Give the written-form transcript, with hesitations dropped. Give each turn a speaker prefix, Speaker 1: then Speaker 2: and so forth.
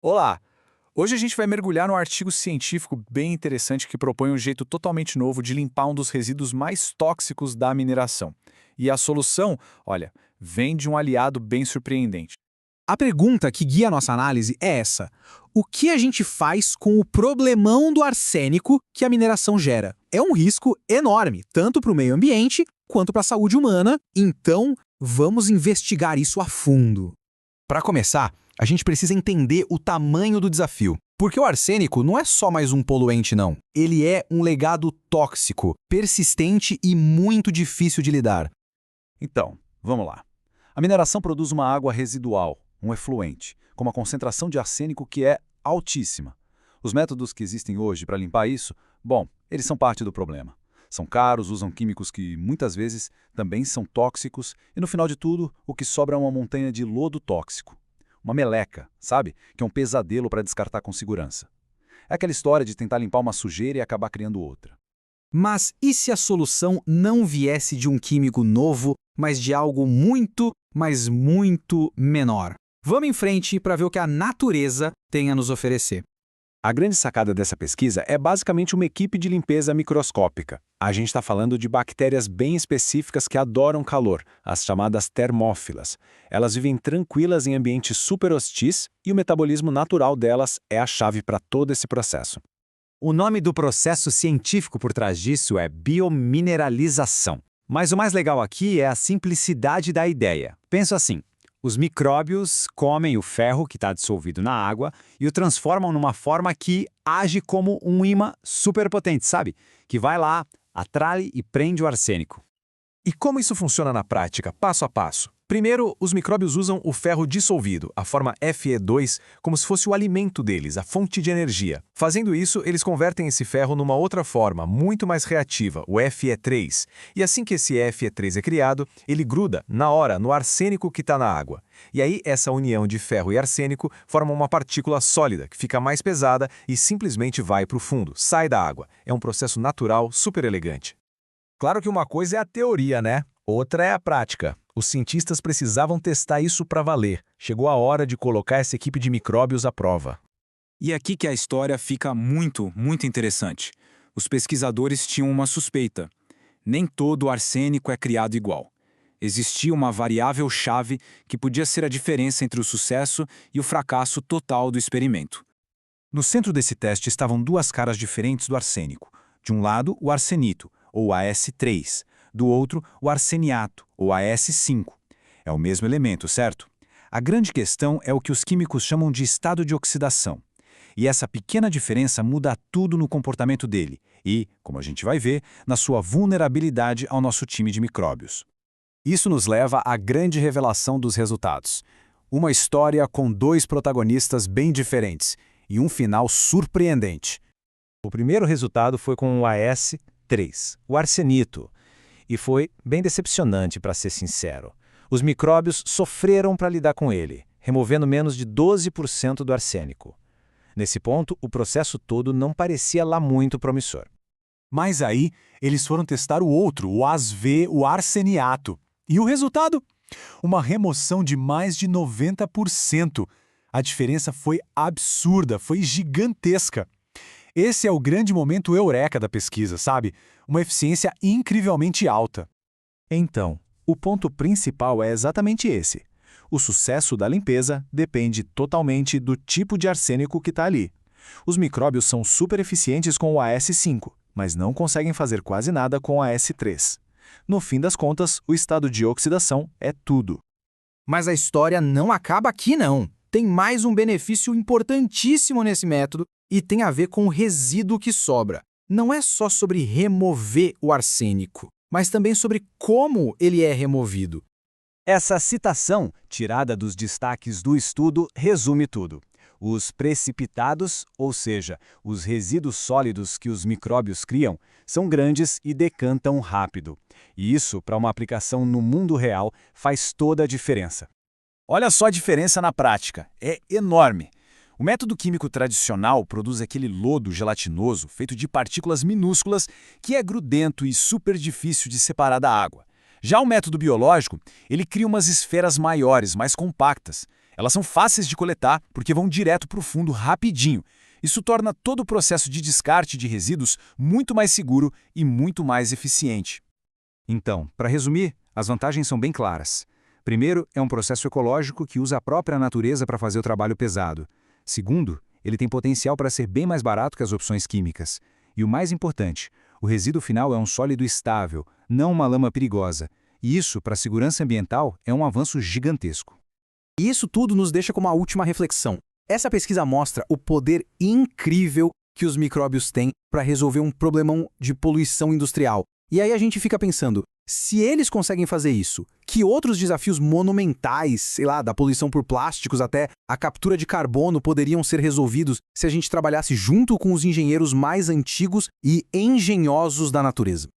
Speaker 1: Olá! Hoje a gente vai mergulhar num artigo científico bem interessante que propõe um jeito totalmente novo de limpar um dos resíduos mais tóxicos da mineração. E a solução, olha, vem de um aliado bem surpreendente.
Speaker 2: A pergunta que guia a nossa análise é essa: o que a gente faz com o problemão do arsênico que a mineração gera? É um risco enorme, tanto para o meio ambiente quanto para a saúde humana, então vamos investigar isso a fundo. Para começar, a gente precisa entender o tamanho do desafio. Porque o arsênico não é só mais um poluente, não. Ele é um legado tóxico, persistente e muito difícil de lidar.
Speaker 3: Então, vamos lá. A mineração produz uma água residual, um efluente, com uma concentração de arsênico que é altíssima. Os métodos que existem hoje para limpar isso, bom, eles são parte do problema. São caros, usam químicos que muitas vezes também são tóxicos e no final de tudo, o que sobra é uma montanha de lodo tóxico. Uma meleca, sabe? Que é um pesadelo para descartar com segurança. É aquela história de tentar limpar uma sujeira e acabar criando outra.
Speaker 2: Mas e se a solução não viesse de um químico novo, mas de algo muito, mas muito menor? Vamos em frente para ver o que a natureza tem a nos oferecer.
Speaker 4: A grande sacada dessa pesquisa é basicamente uma equipe de limpeza microscópica. A gente está falando de bactérias bem específicas que adoram calor, as chamadas termófilas. Elas vivem tranquilas em ambientes super hostis e o metabolismo natural delas é a chave para todo esse processo.
Speaker 5: O nome do processo científico por trás disso é biomineralização. Mas o mais legal aqui é a simplicidade da ideia. Pensa assim. Os micróbios comem o ferro que está dissolvido na água e o transformam numa forma que age como um ímã superpotente, sabe? Que vai lá, atrai e prende o arsênico.
Speaker 6: E como isso funciona na prática, passo a passo? Primeiro, os micróbios usam o ferro dissolvido, a forma Fe2, como se fosse o alimento deles, a fonte de energia. Fazendo isso, eles convertem esse ferro numa outra forma, muito mais reativa, o Fe3. E assim que esse Fe3 é criado, ele gruda, na hora, no arsênico que está na água. E aí, essa união de ferro e arsênico forma uma partícula sólida, que fica mais pesada e simplesmente vai para o fundo, sai da água. É um processo natural, super elegante.
Speaker 7: Claro que uma coisa é a teoria, né? Outra é a prática. Os cientistas precisavam testar isso para valer. Chegou a hora de colocar essa equipe de micróbios à prova.
Speaker 1: E aqui que a história fica muito interessante. Os pesquisadores tinham uma suspeita. Nem todo o arsênico é criado igual. Existia uma variável-chave que podia ser a diferença entre o sucesso e o fracasso total do experimento.
Speaker 3: No centro desse teste estavam duas caras diferentes do arsênico. De um lado, o arsenito, ou AS3. Do outro, o arseniato, ou AS5. É o mesmo elemento, certo? A grande questão é o que os químicos chamam de estado de oxidação. E essa pequena diferença muda tudo no comportamento dele e, como a gente vai ver, na sua vulnerabilidade ao nosso time de micróbios.
Speaker 4: Isso nos leva à grande revelação dos resultados. Uma história com dois protagonistas bem diferentes e um final surpreendente.
Speaker 5: O primeiro resultado foi com o AS3, o arsenito. E foi bem decepcionante, para ser sincero. Os micróbios sofreram para lidar com ele, removendo menos de 12% do arsênico. Nesse ponto, o processo todo não parecia lá muito promissor.
Speaker 3: Mas aí, eles foram testar o outro, o ASV, o arseniato. E o resultado? Uma remoção de mais de 90%. A diferença foi absurda, foi gigantesca. Esse é o grande momento eureka da pesquisa, sabe? Uma eficiência incrivelmente alta.
Speaker 4: Então, o ponto principal é exatamente esse. O sucesso da limpeza depende totalmente do tipo de arsênico que está ali. Os micróbios são super eficientes com o AS5, mas não conseguem fazer quase nada com o AS3. No fim das contas, o estado de oxidação é tudo.
Speaker 2: Mas a história não acaba aqui, não. Tem mais um benefício importantíssimo nesse método e tem a ver com o resíduo que sobra. Não é só sobre remover o arsênico, mas também sobre como ele é removido.
Speaker 5: Essa citação, tirada dos destaques do estudo, resume tudo. Os precipitados, ou seja, os resíduos sólidos que os micróbios criam, são grandes e decantam rápido. E isso, para uma aplicação no mundo real, faz toda a diferença.
Speaker 3: Olha só a diferença na prática. É enorme. O método químico tradicional produz aquele lodo gelatinoso feito de partículas minúsculas que é grudento e super difícil de separar da água. Já o método biológico, ele cria umas esferas maiores, mais compactas. Elas são fáceis de coletar porque vão direto para o fundo rapidinho. Isso torna todo o processo de descarte de resíduos muito mais seguro e muito mais eficiente.
Speaker 5: Então, para resumir, as vantagens são bem claras. Primeiro, é um processo ecológico que usa a própria natureza para fazer o trabalho pesado. Segundo, ele tem potencial para ser bem mais barato que as opções químicas. E o mais importante, o resíduo final é um sólido estável, não uma lama perigosa. E isso, para a segurança ambiental, é um avanço gigantesco.
Speaker 2: E isso tudo nos deixa com uma última reflexão. Essa pesquisa mostra o poder incrível que os micróbios têm para resolver um problemão de poluição industrial. E aí a gente fica pensando, se eles conseguem fazer isso, que outros desafios monumentais, sei lá, da poluição por plásticos até a captura de carbono poderiam ser resolvidos se a gente trabalhasse junto com os engenheiros mais antigos e engenhosos da natureza?